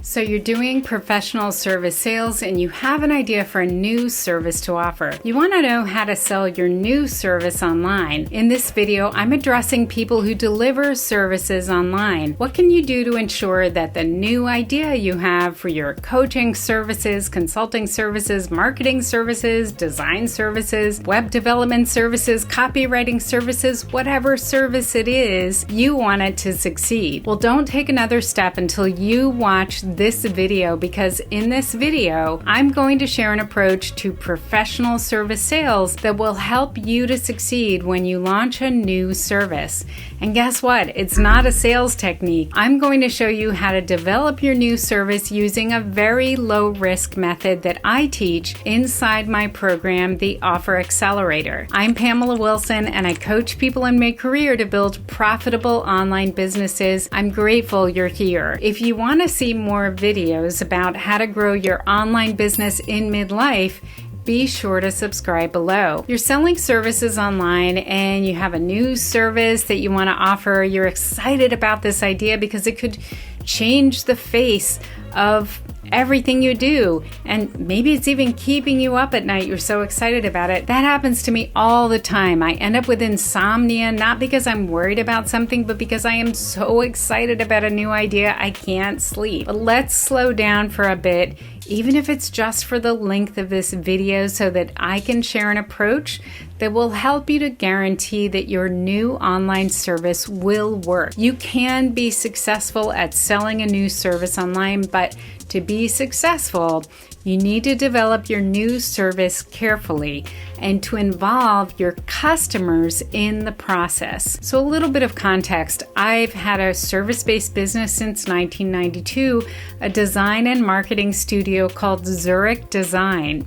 So you're doing professional service sales and you have an idea for a new service to offer. You want to know how to sell your new service online. In this video, I'm addressing people who deliver services online. What can you do to ensure that the new idea you have for your coaching services, consulting services, marketing services, design services, web development services, copywriting services, whatever service it is, you want it to succeed? Well, don't take another step until you watch this video, because in this video, I'm going to share an approach to professional service sales that will help you to succeed when you launch a new service. And guess what? It's not a sales technique. I'm going to show you how to develop your new service using a very low risk method that I teach inside my program, the Offer Accelerator. I'm Pamela Wilson and I coach people in mid-career to build profitable online businesses. I'm grateful you're here. If you want to see more videos about how to grow your online business in midlife, be sure to subscribe below. You're selling services online and you have a new service that you want to offer. You're excited about this idea because it could change the face of everything you do, and maybe it's even keeping you up at night. You're so excited about it. That happens to me all the time. I end up with insomnia, not because I'm worried about something, but because I am so excited about a new idea I can't sleep. But let's slow down for a bit, even if it's just for the length of this video, so that I can share an approach that will help you to guarantee that your new online service will work. You can be successful at selling a new service online, but to be successful, you need to develop your new service carefully and to involve your customers in the process. So a little bit of context. I've had a service-based business since 1992, a design and marketing studio called Zurich Design.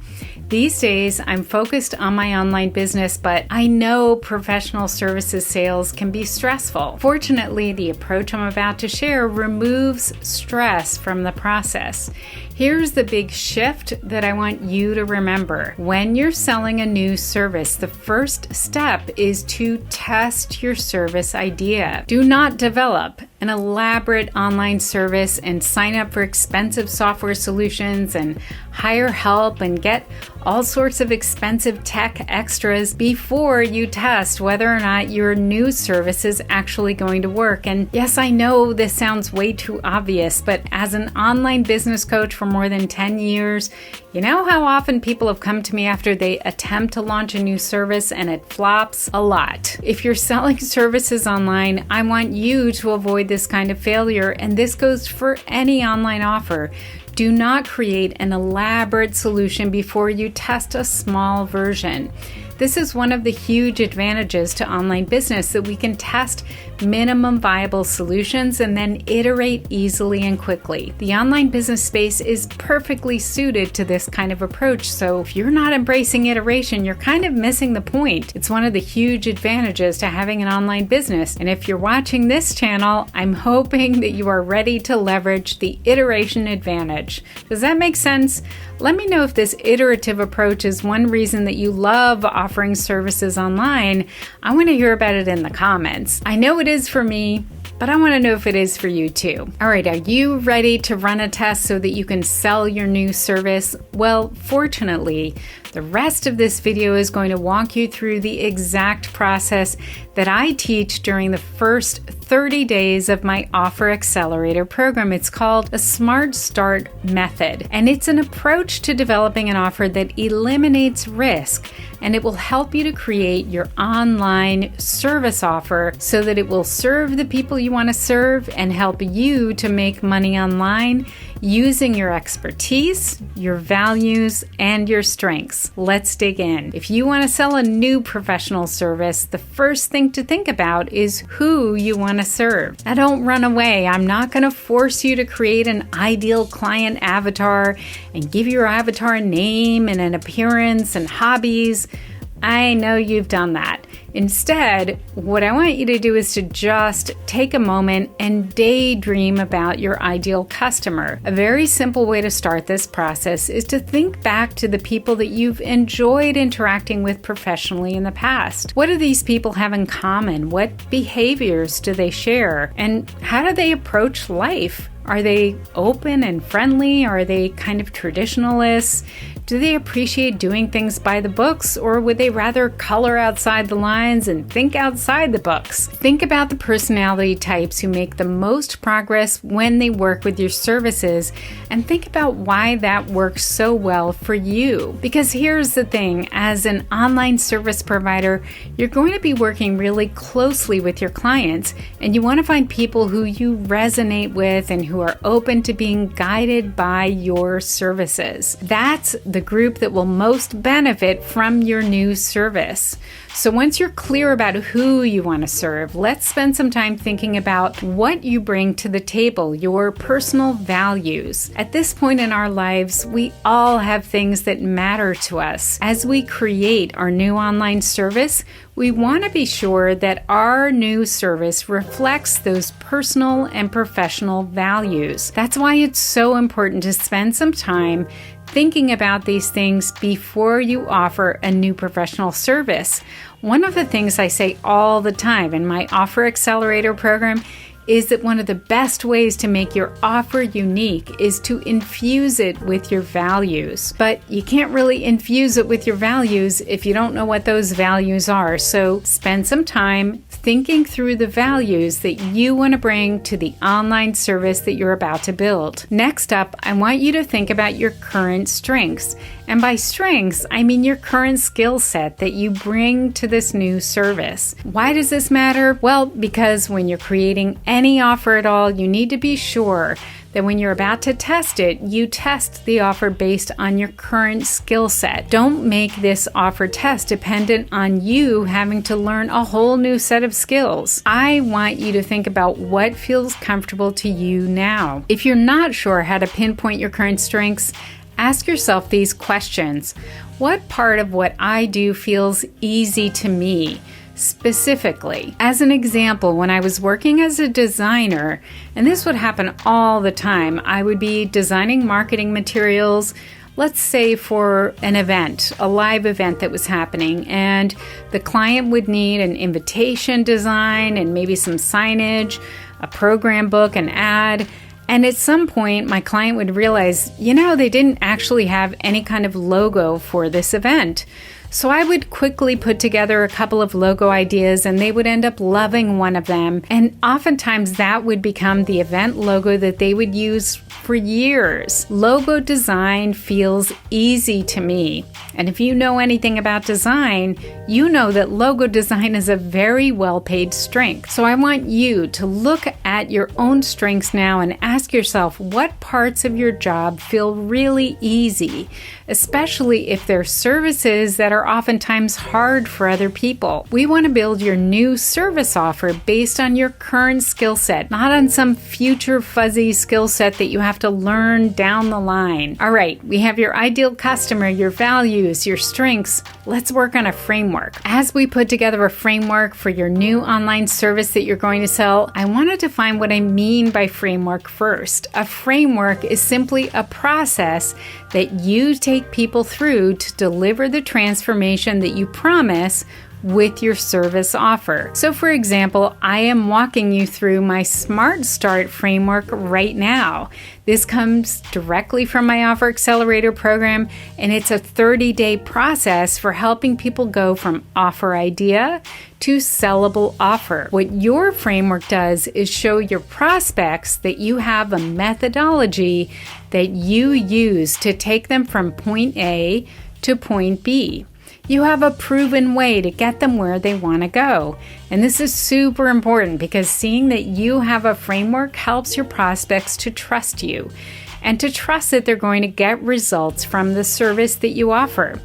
These days, I'm focused on my online business, but I know professional services sales can be stressful. Fortunately, the approach I'm about to share removes stress from the process. Here's the big shift that I want you to remember. When you're selling a new service, the first step is to test your service idea. Do not develop an elaborate online service and sign up for expensive software solutions and hire help and get all sorts of expensive tech extras before you test whether or not your new service is actually going to work. And yes, I know this sounds way too obvious, but as an online business coach for more than 10 years, you know how often people have come to me after they attempt to launch a new service and it flops? A lot. If you're selling services online, I want you to avoid this kind of failure, and this goes for any online offer. Do not create an elaborate solution before you test a small version. This is one of the huge advantages to online business, that we can test minimum viable solutions and then iterate easily and quickly. The online business space is perfectly suited to this kind of approach, so if you're not embracing iteration, you're kind of missing the point. It's one of the huge advantages to having an online business, and if you're watching this channel, I'm hoping that you are ready to leverage the iteration advantage. Does that make sense? Let me know if this iterative approach is one reason that you love offering services online. I want to hear about it in the comments. I know it is for me, but I want to know if it is for you too. All right, are you ready to run a test so that you can sell your new service? Well, fortunately, the rest of this video is going to walk you through the exact process that I teach during the first 30 days of my Offer Accelerator program. It's called a Smart Start Method, and it's an approach to developing an offer that eliminates risk, and it will help you to create your online service offer so that it will serve the people you want to serve and help you to make money online using your expertise, your values, and your strengths. Let's dig in. If you want to sell a new professional service, the first thing to think about is who you want to serve. Now, don't run away. I'm not going to force you to create an ideal client avatar and give your avatar a name and an appearance and hobbies. I know you've done that. Instead, what I want you to do is to just take a moment and daydream about your ideal customer. A very simple way to start this process is to think back to the people that you've enjoyed interacting with professionally in the past. What do these people have in common? What behaviors do they share? And how do they approach life? Are they open and friendly? Are they kind of traditionalists? Do they appreciate doing things by the books, or would they rather color outside the lines and think outside the books? Think about the personality types who make the most progress when they work with your services, and think about why that works so well for you. Because here's the thing, as an online service provider, you're going to be working really closely with your clients, and you want to find people who you resonate with and who are open to being guided by your services. That's the group that will most benefit from your new service. So once you're clear about who you want to serve, let's spend some time thinking about what you bring to the table, your personal values. At this point in our lives, we all have things that matter to us. As we create our new online service, we want to be sure that our new service reflects those personal and professional values. That's why it's so important to spend some time thinking about these things before you offer a new professional service. One of the things I say all the time in my Offer Accelerator program is that one of the best ways to make your offer unique is to infuse it with your values. But you can't really infuse it with your values if you don't know what those values are. So spend some time thinking through the values that you want to bring to the online service that you're about to build. Next up, I want you to think about your current strengths. And by strengths, I mean your current skill set that you bring to this new service. Why does this matter? Well, because when you're creating any offer at all, you need to be sure that when you're about to test it, you test the offer based on your current skill set. Don't make this offer test dependent on you having to learn a whole new set of skills. I want you to think about what feels comfortable to you now. If you're not sure how to pinpoint your current strengths, ask yourself these questions. What part of what I do feels easy to me? Specifically, as an example, when I was working as a designer, and this would happen all the time, I would be designing marketing materials, let's say for an event, a live event that was happening, and the client would need an invitation design and maybe some signage, a program book, an ad. And at some point, my client would realize, they didn't actually have any kind of logo for this event. So I would quickly put together a couple of logo ideas, and they would end up loving one of them. And oftentimes that would become the event logo that they would use for years. Logo design feels easy to me. And if you know anything about design, you know that logo design is a very well-paid strength. So I want you to look at your own strengths now and ask yourself what parts of your job feel really easy, especially if they're services that are oftentimes hard for other people. We want to build your new service offer based on your current skill set, not on some future fuzzy skill set that you have to learn down the line. All right, we have your ideal customer, your values, your strengths. Let's work on a framework. As we put together a framework for your new online service that you're going to sell, I want to define what I mean by framework first. A framework is simply a process that you take people through to deliver the transformation that you promise with your service offer. So for example, I am walking you through my Smart Start framework right now. This comes directly from my Offer Accelerator program, and it's a 30-day process for helping people go from offer idea to sellable offer. What your framework does is show your prospects that you have a methodology that you use to take them from point A to point B. You have a proven way to get them where they want to go. And this is super important because seeing that you have a framework helps your prospects to trust you and to trust that they're going to get results from the service that you offer.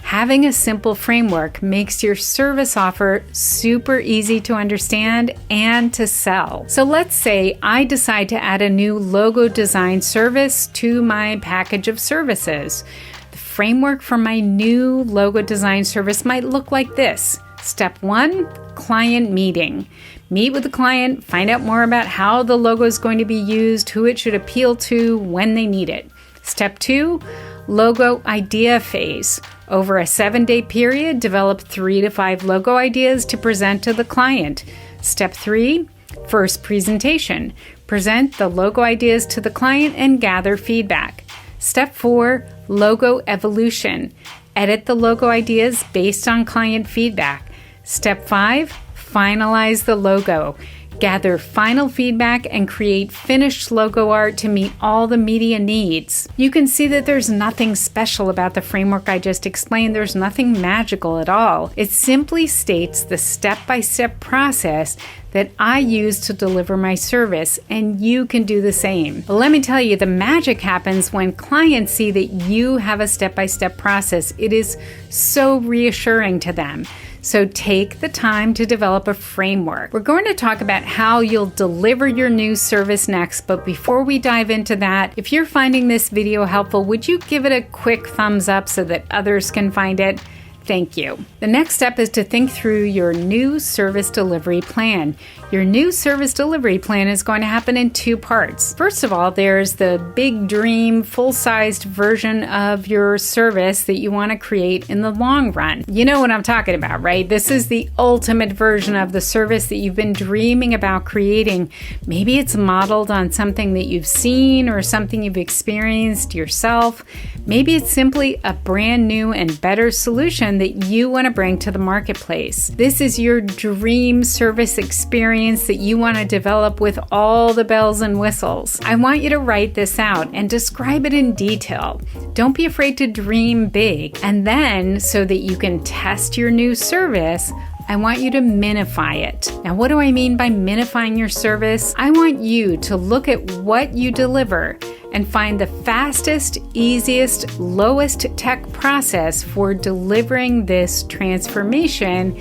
Having a simple framework makes your service offer super easy to understand and to sell. So let's say I decide to add a new logo design service to my package of services. Framework for my new logo design service might look like this. Step 1, client meeting. Meet with the client, find out more about how the logo is going to be used, who it should appeal to, when they need it. Step 2, logo idea phase. Over a 7-day period, develop 3 to 5 logo ideas to present to the client. Step 3, first presentation. Present the logo ideas to the client and gather feedback. Step 4, logo evolution. Edit the logo ideas based on client feedback. Step 5, finalize the logo. Gather final feedback and create finished logo art to meet all the media needs. You can see that there's nothing special about the framework I just explained. There's nothing magical at all. It simply states the step-by-step process that I use to deliver my service, and you can do the same. But let me tell you, the magic happens when clients see that you have a step-by-step process. It is so reassuring to them. So take the time to develop a framework. We're going to talk about how you'll deliver your new service next, but before we dive into that, if you're finding this video helpful, would you give it a quick thumbs up so that others can find it? Thank you. The next step is to think through your new service delivery plan. Your new service delivery plan is going to happen in 2 parts. First of all, there's the big dream, full-sized version of your service that you want to create in the long run. You know what I'm talking about, right? This is the ultimate version of the service that you've been dreaming about creating. Maybe it's modeled on something that you've seen or something you've experienced yourself. Maybe it's simply a brand new and better solution that you want to bring to the marketplace. This is your dream service experience that you want to develop with all the bells and whistles. I want you to write this out and describe it in detail. Don't be afraid to dream big. And then, so that you can test your new service, I want you to minify it. Now, what do I mean by minifying your service? I want you to look at what you deliver and find the fastest, easiest, lowest tech process for delivering this transformation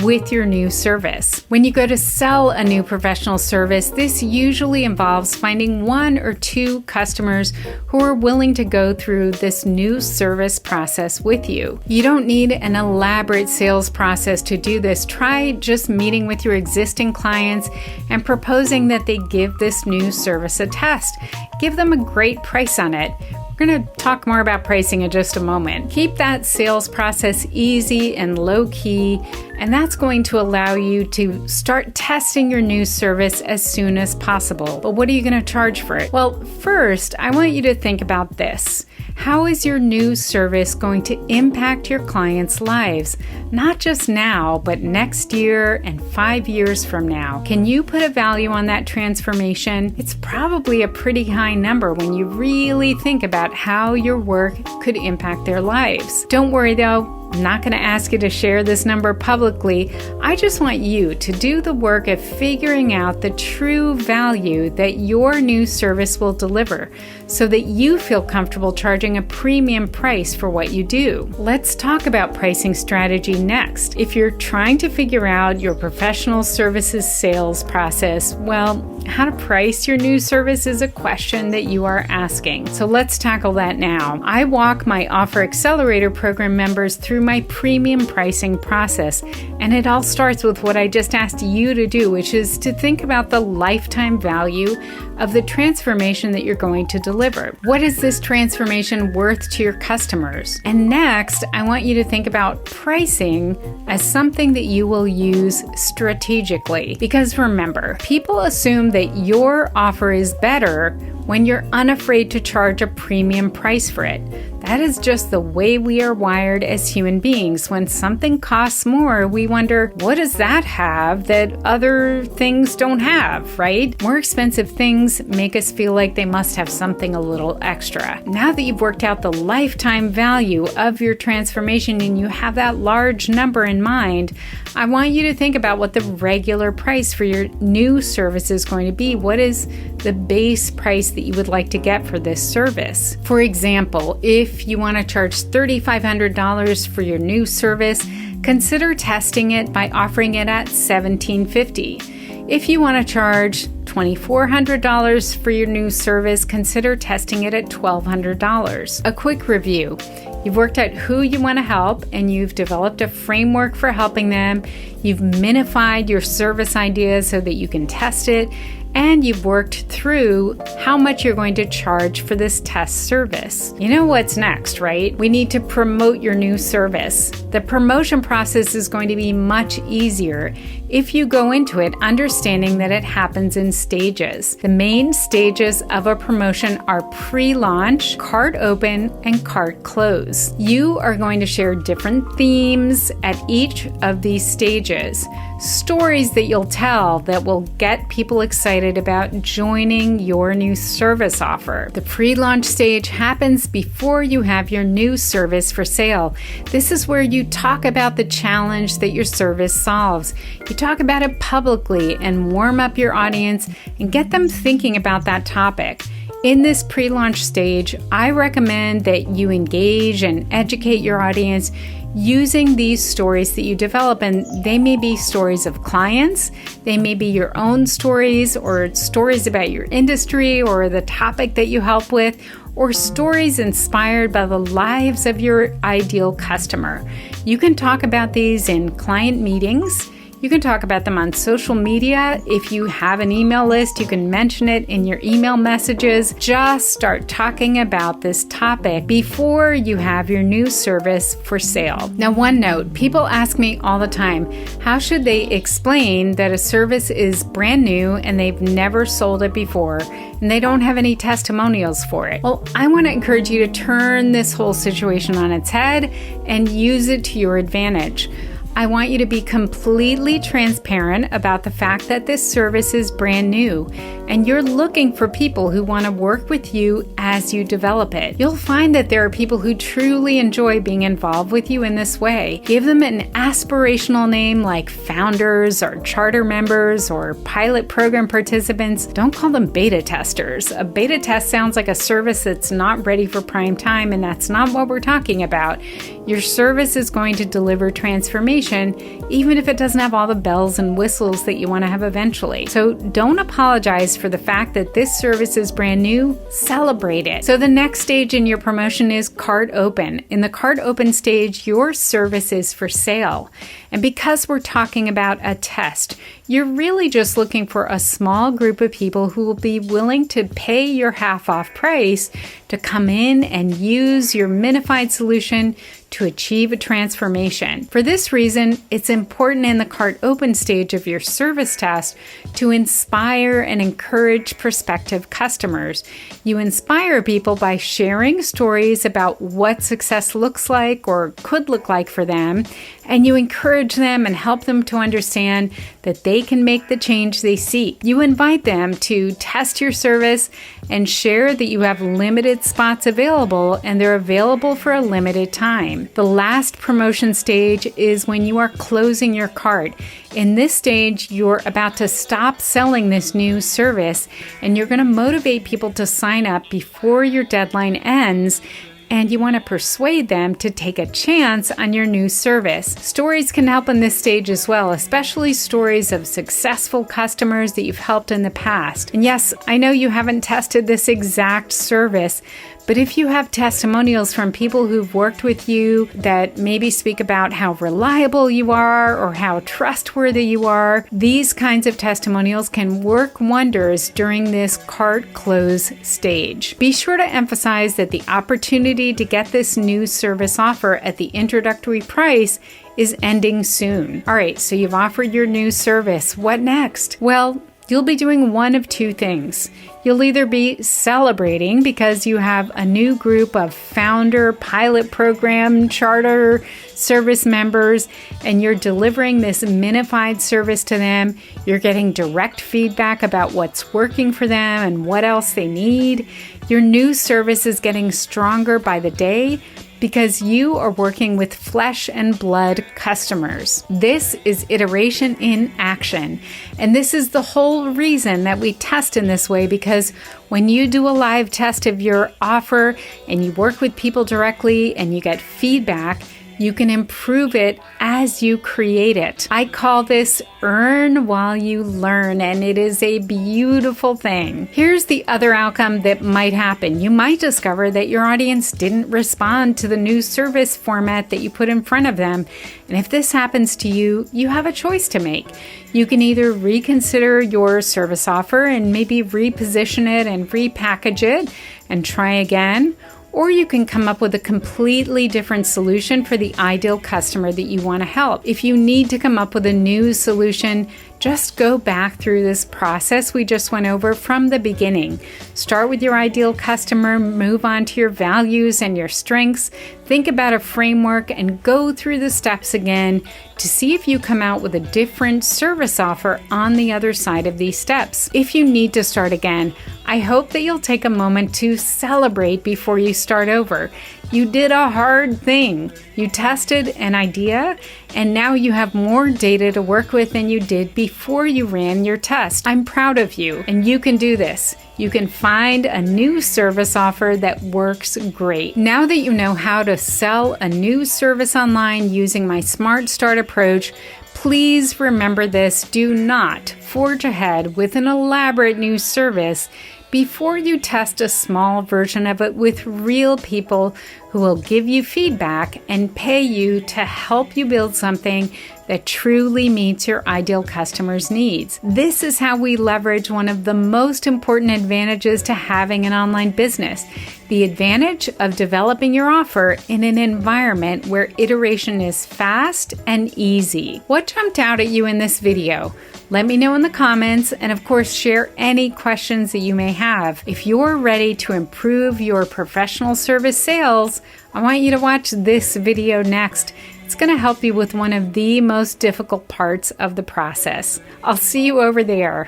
with your new service. When you go to sell a new professional service, this usually involves finding 1 or 2 customers who are willing to go through this new service process with you. You don't need an elaborate sales process to do this. Try just meeting with your existing clients and proposing that they give this new service a test. Give them a great price on it. We're going to talk more about pricing in just a moment. Keep that sales process easy and low key, and that's going to allow you to start testing your new service as soon as possible. But what are you going to charge for it? Well, first, I want you to think about this. How is your new service going to impact your clients' lives? Not just now, but next year and 5 years from now. Can you put a value on that transformation? It's probably a pretty high number when you really think about how your work could impact their lives. Don't worry though. I'm not going to ask you to share this number publicly. I just want you to do the work of figuring out the true value that your new service will deliver so that you feel comfortable charging a premium price for what you do. Let's talk about pricing strategy next. If you're trying to figure out your professional services sales process, well, how to price your new service is a question that you are asking. So let's tackle that now. I walk my Offer Accelerator program members through my premium pricing process, and it all starts with what I just asked you to do, which is to think about the lifetime value of the transformation that you're going to deliver. What is this transformation worth to your customers? And next, I want you to think about pricing as something that you will use strategically. Because remember, people assume that your offer is better when you're unafraid to charge a premium price for it. That is just the way we are wired as human beings. When something costs more, we wonder, what does that have that other things don't have, right? More expensive things make us feel like they must have something a little extra. Now that you've worked out the lifetime value of your transformation and you have that large number in mind, I want you to think about what the regular price for your new service is going to be. What is the base price that you would like to get for this service? For example, if you want to charge $3,500 for your new service, consider testing it by offering it at $1,750. If you want to charge $2,400 for your new service, consider testing it at $1,200. A quick review. You've worked out who you want to help and you've developed a framework for helping them. You've minified your service idea so that you can test it. and you've worked through how much you're going to charge for this test service. You know what's next, right? We need to promote your new service. The promotion process is going to be much easier if you go into it understanding that it happens in stages. The main stages of a promotion are pre-launch, cart open, and cart close. You are going to share different themes at each of these stages. Stories that you'll tell that will get people excited about joining your new service offer. The pre-launch stage happens before you have your new service for sale. This is where you talk about the challenge that your service solves. You talk about it publicly and warm up your audience and get them thinking about that topic. In this pre-launch stage, I recommend that you engage and educate your audience using these stories that you develop, and they may be stories of clients, they may be your own stories or stories about your industry or the topic that you help with, or stories inspired by the lives of your ideal customer. You can talk about these in client meetings. You can talk about them on social media. If you have an email list, you can mention it in your email messages. Just start talking about this topic before you have your new service for sale. Now, one note, people ask me all the time, how should they explain that a service is brand new and they've never sold it before and they don't have any testimonials for it? Well, I want to encourage you to turn this whole situation on its head and use it to your advantage. I want you to be completely transparent about the fact that this service is brand new and you're looking for people who want to work with you as you develop it. You'll find that there are people who truly enjoy being involved with you in this way. Give them an aspirational name like founders or charter members or pilot program participants. Don't call them beta testers. A beta test sounds like a service that's not ready for prime time, and that's not what we're talking about. Your service is going to deliver transformation even if it doesn't have all the bells and whistles that you want to have eventually. So don't apologize for the fact that this service is brand new. Celebrate it. So the next stage in your promotion is cart open. In the cart open stage, your service is for sale. And because we're talking about a test, you're really just looking for a small group of people who will be willing to pay your half-off price to come in and use your minified solution to achieve a transformation. For this reason, it's important in the cart open stage of your service test to inspire and encourage prospective customers. You inspire people by sharing stories about what success looks like or could look like for them, and you encourage them and help them to understand that they can make the change they seek. You invite them to test your service and share that you have limited spots available and they're available for a limited time. The last promotion stage is when you are closing your cart. In this stage, you're about to stop selling this new service and you're going to motivate people to sign up before your deadline ends, and you want to persuade them to take a chance on your new service. Stories can help in this stage as well, especially stories of successful customers that you've helped in the past. And yes, I know you haven't tested this exact service, but if you have testimonials from people who've worked with you that maybe speak about how reliable you are or how trustworthy you are, these kinds of testimonials can work wonders during this cart close stage. Be sure to emphasize that the opportunity to get this new service offer at the introductory price is ending soon. All right, so you've offered your new service. What next? Well, you'll be doing one of two things. You'll either be celebrating because you have a new group of founder, pilot program, charter service members, and you're delivering this minified service to them. You're getting direct feedback about what's working for them and what else they need. Your new service is getting stronger by the day because you are working with flesh and blood customers. This is iteration in action. And this is the whole reason that we test in this way, because when you do a live test of your offer and you work with people directly and you get feedback, You can improve it as you create it. I call this earn while you learn, and it is a beautiful thing. Here's the other outcome that might happen. You might discover that your audience didn't respond to the new service format that you put in front of them. And if this happens to you, you have a choice to make. You can either reconsider your service offer and maybe reposition it and repackage it and try again. Or you can come up with a completely different solution for the ideal customer that you want to help. If you need to come up with a new solution, just go back through this process we just went over from the beginning. Start with your ideal customer, move on to your values and your strengths, think about a framework, and go through the steps again to see if you come out with a different service offer on the other side of these steps. If you need to start again, I hope that you'll take a moment to celebrate before you start over. You did a hard thing. You tested an idea, and now you have more data to work with than you did before you ran your test. I'm proud of you, and you can do this. You can find a new service offer that works great. Now that you know how to sell a new service online using my Smart Start approach, please remember this: do not forge ahead with an elaborate new service before you test a small version of it with real people who will give you feedback and pay you to help you build something that truly meets your ideal customer's needs. This is how we leverage one of the most important advantages to having an online business: the advantage of developing your offer in an environment where iteration is fast and easy. What jumped out at you in this video? Let me know in the comments, and of course share any questions that you may have. If you're ready to improve your professional service sales, I want you to watch this video next. It's going to help you with one of the most difficult parts of the process. I'll see you over there.